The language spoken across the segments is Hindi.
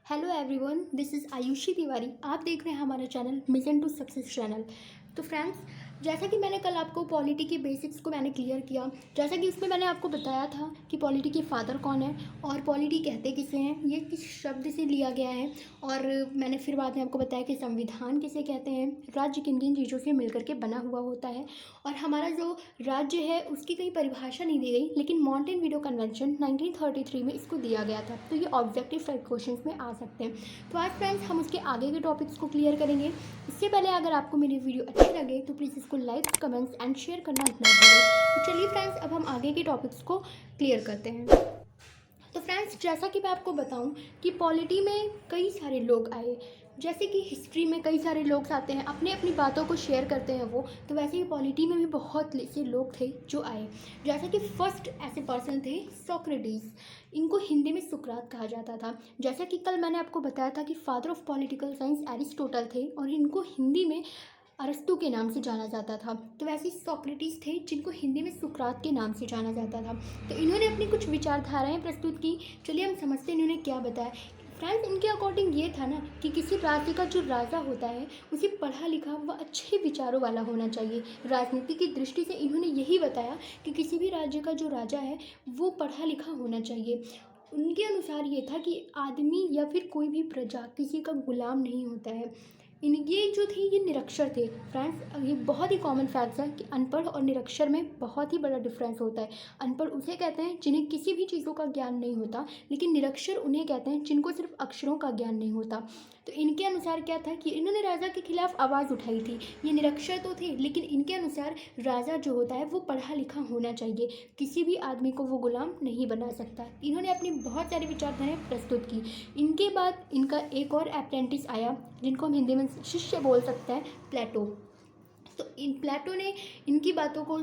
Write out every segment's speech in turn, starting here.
Hello everyone, this is Ayushi Tiwari. आप देख रहे हैं हमारा channel mission to success channel. तो फ्रेंड्स, जैसा कि मैंने कल आपको पॉलिटी के बेसिक्स को मैंने क्लियर किया, जैसा कि उसमें मैंने आपको बताया था कि पॉलिटी के फादर कौन है और पॉलिटी कहते किसे हैं, ये किस शब्द से लिया गया है। और मैंने फिर बाद में आपको बताया कि संविधान किसे कहते हैं, राज्य किन किन चीज़ों से मिलकर के बना हुआ होता है और हमारा जो राज्य है उसकी कहीं परिभाषा नहीं दी गई, लेकिन मॉन्टेविडीयो कन्वेंशन 1933 में इसको दिया गया था। तो ये ऑब्जेक्टिव टाइप क्वेश्चंस में आ सकते हैं। तो आज फ्रेंड्स हम उसके आगे के टॉपिक्स को क्लियर करेंगे। इससे पहले अगर आपको मेरी वीडियो अच्छी लगे तो प्लीज़ इसको लाइक, कमेंट्स एंड शेयर करना मत भूलिए। तो चलिए फ्रेंड्स, अब हम आगे के टॉपिक्स को क्लियर करते हैं। तो फ्रेंड्स, जैसा कि मैं आपको बताऊं कि पॉलिटी में कई सारे लोग आए, जैसे कि हिस्ट्री में कई सारे लोग आते हैं, अपनी अपनी बातों को शेयर करते हैं वो, तो वैसे ही पॉलिटी में भी बहुत से लोग थे जो आए। जैसे कि फर्स्ट ऐसे पर्सन थे सोक्रेटिस। इनको हिंदी में सुकरात कहा जाता था। जैसा कि कल मैंने आपको बताया था कि father of political science Aristotle थे और इनको हिंदी में अरस्तु के नाम से जाना जाता था। तो वैसे सोक्रेटिस थे जिनको हिंदी में सुकरात के नाम से जाना जाता था। तो इन्होंने अपनी कुछ विचारधाराएं प्रस्तुत की। चलिए हम समझते हैं इन्होंने क्या बताया। फ्रेंड्स, इनके अकॉर्डिंग ये था ना कि किसी राज्य का जो राजा होता है उसे पढ़ा लिखा व अच्छे विचारों वाला होना चाहिए। राजनीति की दृष्टि से इन्होंने यही बताया कि किसी भी राज्य का जो राजा है वो पढ़ा लिखा होना चाहिए। उनके अनुसार ये था कि आदमी या फिर कोई भी प्रजा किसी का गुलाम नहीं होता है। ये जो थे ये निरक्षर थे। फ्रेंड्स, ये बहुत ही कॉमन फैक्ट्स है कि अनपढ़ और निरक्षर में बहुत ही बड़ा डिफरेंस होता है। अनपढ़ उसे कहते हैं जिन्हें किसी भी चीज़ों का ज्ञान नहीं होता, लेकिन निरक्षर उन्हें कहते हैं जिनको सिर्फ अक्षरों का ज्ञान नहीं होता। तो इनके अनुसार क्या था कि इन्होंने राजा के खिलाफ आवाज़ उठाई थी। ये निरक्षर तो थे, लेकिन इनके अनुसार राजा जो होता है वो पढ़ा लिखा होना चाहिए, किसी भी आदमी को वो गुलाम नहीं बना सकता। इन्होंने अपनी बहुत सारी विचारधाराएं प्रस्तुत की। इनके बाद इनका एक और अप्रेंटिस आया जिनको हम हिंदी में शिष्य बोल सकते हैं, प्लेटो। तो इन प्लेटो ने इनकी बातों को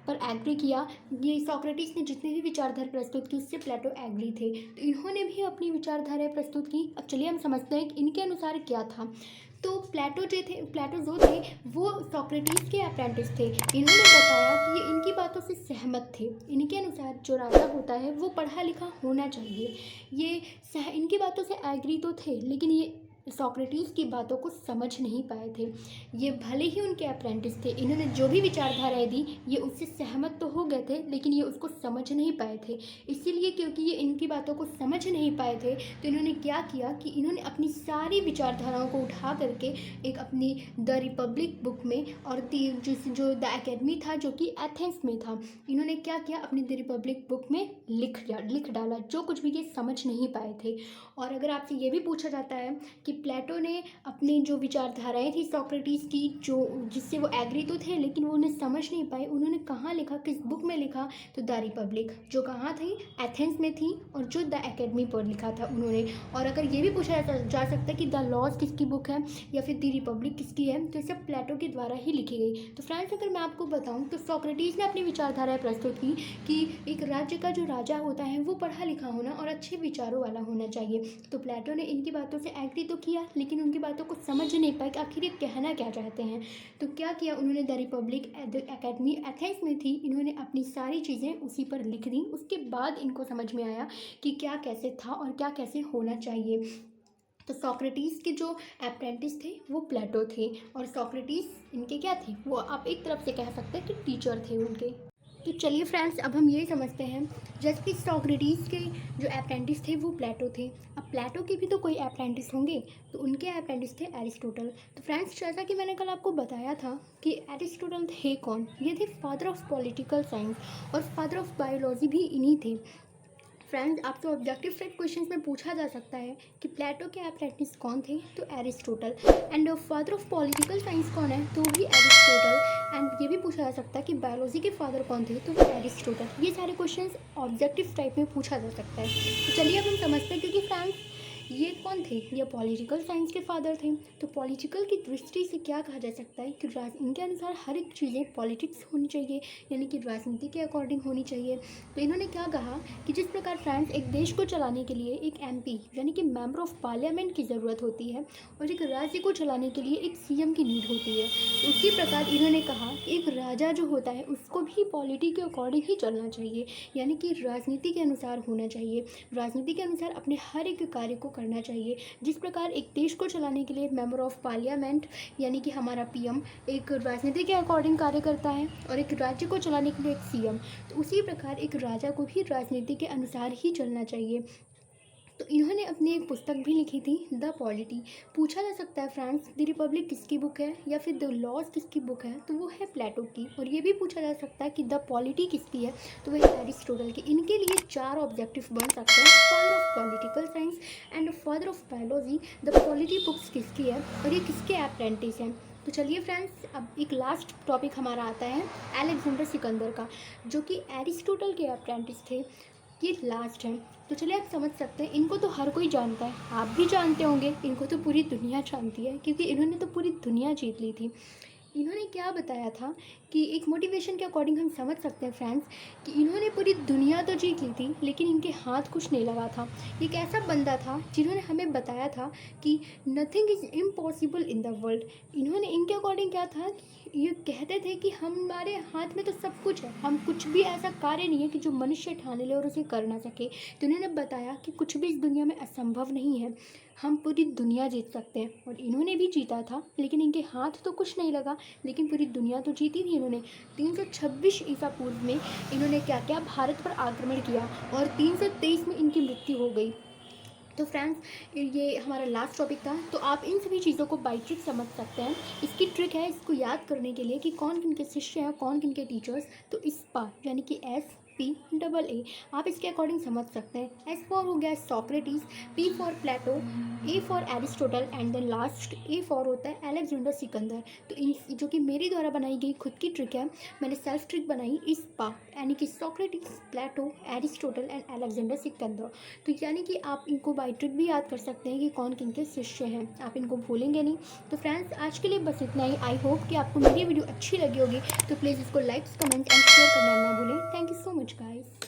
पर एग्री किया। ये सोक्रेटिस ने जितने भी विचारधारा प्रस्तुत की उससे प्लेटो एग्री थे, तो इन्होंने भी अपनी विचारधाराएं प्रस्तुत की। अब चलिए हम समझते हैं कि इनके अनुसार क्या था। तो प्लेटो जो थे वो सोक्रेटिस के अप्रेंटिस थे। इन्होंने बताया कि ये इनकी बातों से सहमत थे। इनके अनुसार जो राजा होता है वो पढ़ा लिखा होना चाहिए। इनकी बातों से एग्री तो थे, लेकिन ये सोक्रेटिस की बातों को समझ नहीं पाए थे। ये भले ही उनके अप्रेंटिस थे, इन्होंने जो भी विचारधाराएं दी ये उससे सहमत तो हो गए थे, लेकिन ये उसको समझ नहीं पाए थे। इसीलिए क्योंकि ये इनकी बातों को समझ नहीं पाए थे, तो इन्होंने क्या किया कि इन्होंने अपनी सारी विचारधाराओं को उठा करके एक अपनी द रिपब्लिक बुक में और जो द एकेडमी था जो कि एथेंस में था, इन्होंने क्या किया, अपनी द रिपब्लिक बुक में लिख डाला जो कुछ भी ये समझ नहीं पाए थे। और अगर आपसे ये भी पूछा जाता है कि प्लेटो ने अपनी जो विचारधाराएं थी सोक्रेटिस की, जो जिससे वो एग्री तो थे लेकिन वो उन्हें समझ नहीं पाए, उन्होंने कहाँ लिखा, किस बुक में लिखा, तो द रिपब्लिक, जो कहाँ थी, एथेंस में थी, और जो द एकेडमी पर लिखा था उन्होंने। और अगर ये भी पूछा जा सकता है कि द लॉज किसकी बुक है या फिर द रिपब्लिक किसकी है, तो ये सब प्लेटो के द्वारा ही लिखी गई। तो फ्रेंड्स, अगर मैं आपको बताऊँ तो सोक्रेटिस ने अपनी विचारधाराएं प्रस्तुत की कि एक राज्य का जो राजा होता है वो पढ़ा लिखा होना और अच्छे विचारों वाला होना चाहिए। तो प्लेटो ने इनकी बातों से एग्री तो किया, लेकिन उनकी बातों को समझ नहीं पाए कि आखिर ये कहना क्या चाहते हैं। तो क्या किया उन्होंने, द रिपब्लिक एकेडमी एथेंस में थी, इन्होंने अपनी सारी चीज़ें उसी पर लिख दी। उसके बाद इनको समझ में आया कि क्या कैसे था और क्या कैसे होना चाहिए। तो सोक्रेटिस के जो अप्रेंटिस थे वो प्लेटो थे, और सोक्रेटिस इनके क्या थे, वो आप एक तरफ से कह सकते हैं कि टीचर थे उनके। तो चलिए फ्रेंड्स, अब हम यही समझते हैं, जैसे कि सोक्रेटिस के जो अप्रेंटिस थे वो प्लेटो थे। अब प्लेटो के भी तो कोई अप्रेंटिस होंगे, तो उनके अप्रेंटिस थे एरिस्टोटल। तो फ्रेंड्स, जैसा कि मैंने कल आपको बताया था कि एरिस्टोटल थे कौन, ये थे फादर ऑफ पॉलिटिकल साइंस, और फादर ऑफ बायोलॉजी भी इन्हीं थे। फ्रेंड्स, आपसे ऑब्जेक्टिव टाइप क्वेश्चन में पूछा जा सकता है कि प्लेटो के अप्रेंटिस कौन थे, तो Aristotle. And father of political science कौन है, तो भी एरिस्टोटल। एंड ये भी पूछा जा सकता है कि बायोलॉजी के फादर कौन थे, तो वो एरिस्टोटल। ये सारे क्वेश्चंस ऑब्जेक्टिव टाइप में पूछा जा सकता है। तो चलिए अब हम समझते हैं, क्योंकि फ्रेंड्स ये कौन थे, ये पॉलिटिकल साइंस के फादर थे। तो पॉलिटिकल की दृष्टि से क्या कहा जा सकता है कि इनके अनुसार हर एक चीज़ें पॉलिटिक्स होनी चाहिए, यानी कि राजनीति के अकॉर्डिंग होनी चाहिए। तो इन्होंने क्या कहा कि जिस प्रकार फ्रेंड्स एक देश को चलाने के लिए एक एमपी यानी कि मेंबर ऑफ पार्लियामेंट की ज़रूरत होती है, और एक राज्य को चलाने के लिए एक सीएम की नीड होती है, उसी प्रकार इन्होंने कहा कि एक राजा जो होता है उसको भी पॉलिटी के अकॉर्डिंग ही चलना चाहिए, यानी कि राजनीति के अनुसार होना चाहिए। राजनीति के अनुसार अपने हर एक कार्य को करना चाहिए। जिस प्रकार एक देश को चलाने के लिए मेंबर ऑफ पार्लियामेंट यानी कि हमारा पीएम एक राजनीति के अकॉर्डिंग कार्य करता है और एक राज्य को चलाने के लिए एक सीएम, तो उसी प्रकार एक राजा को भी राजनीति के अनुसार ही चलना चाहिए। तो इन्होंने अपनी एक पुस्तक भी लिखी थी, द पॉलिटी। पूछा जा सकता है फ्रेंड्स, द रिपब्लिक किसकी बुक है या फिर द लॉज किसकी बुक है, तो वो है प्लेटो की। और ये भी पूछा जा सकता है कि द पॉलिटी किसकी है, तो वो है एरिस्टोटल की। इनके लिए 4 ऑब्जेक्टिव बन सकते हैं, father of political science and father of biology. The polity books किसकी है और ये किसके अप्रेंटिस हैं। तो चलिए फ्रेंड्स, अब एक लास्ट टॉपिक हमारा आता है अलेक्जेंडर सिकंदर का, जो कि एरिस्टोटल के अप्रेंटिस थे। ये लास्ट है। तो चलिए आप समझ सकते हैं, इनको तो हर कोई जानता है, आप भी जानते होंगे, इनको तो पूरी दुनिया जानती है क्योंकि इन्होंने तो पूरी दुनिया जीत ली थी। इन्होंने क्या बताया था कि एक मोटिवेशन के अकॉर्डिंग हम समझ सकते हैं फ्रेंड्स कि इन्होंने पूरी दुनिया तो जीत ली थी लेकिन इनके हाथ कुछ नहीं लगा था। एक ऐसा बंदा था जिन्होंने हमें बताया था कि nothing is impossible in the world. इन्होंने इनके अकॉर्डिंग क्या था, ये कहते थे कि हमारे हाथ में तो सब कुछ है, हम कुछ भी ऐसा कार्य नहीं है कि जो मनुष्य ठाने ले और उसे कर ना सके। तो इन्होंने बताया कि कुछ भी इस दुनिया में असंभव नहीं है, हम पूरी दुनिया जीत सकते हैं। और इन्होंने भी जीता था लेकिन इनके हाथ तो कुछ नहीं लगा, लेकिन पूरी दुनिया तो जीती थी इन्होंने। 326 ईसा पूर्व में इन्होंने क्या किया, भारत पर आक्रमण किया और 323 में इनकी मृत्यु हो गई। तो फ्रेंड्स, ये हमारा लास्ट टॉपिक था। तो आप इन सभी चीज़ों को बाई ट्रिक समझ सकते हैं। इसकी ट्रिक है इसको याद करने के लिए कि कौन किन के शिष्य हैं, कौन किन के टीचर्स। तो SPA यानी कि SPAA आप इसके अकॉर्डिंग समझ सकते हैं। S फॉर हो गया Socrates, P for Plato, A for Aristotle and then last A for होता है अलेक्जेंडर सिकंदर। तो इन जो कि मेरी द्वारा बनाई गई खुद की ट्रिक है, मैंने सेल्फ ट्रिक बनाई SPA यानी कि Socrates, Plato, Aristotle and Alexander Sikandar. तो यानी कि आप इनको बाई ट्रिक भी याद कर सकते हैं कि कौन किन के शिष्य हैं, आप इनको भूलेंगे नहीं। तो फ्रेंड्स, आज के लिए बस इतना ही। आई होप कि आपको मेरी वीडियो अच्छी लगी होगी। तो प्लीज़ इसको लाइक्स, कमेंट एंड शेयर करना ना भूलें। Thank you so much guys.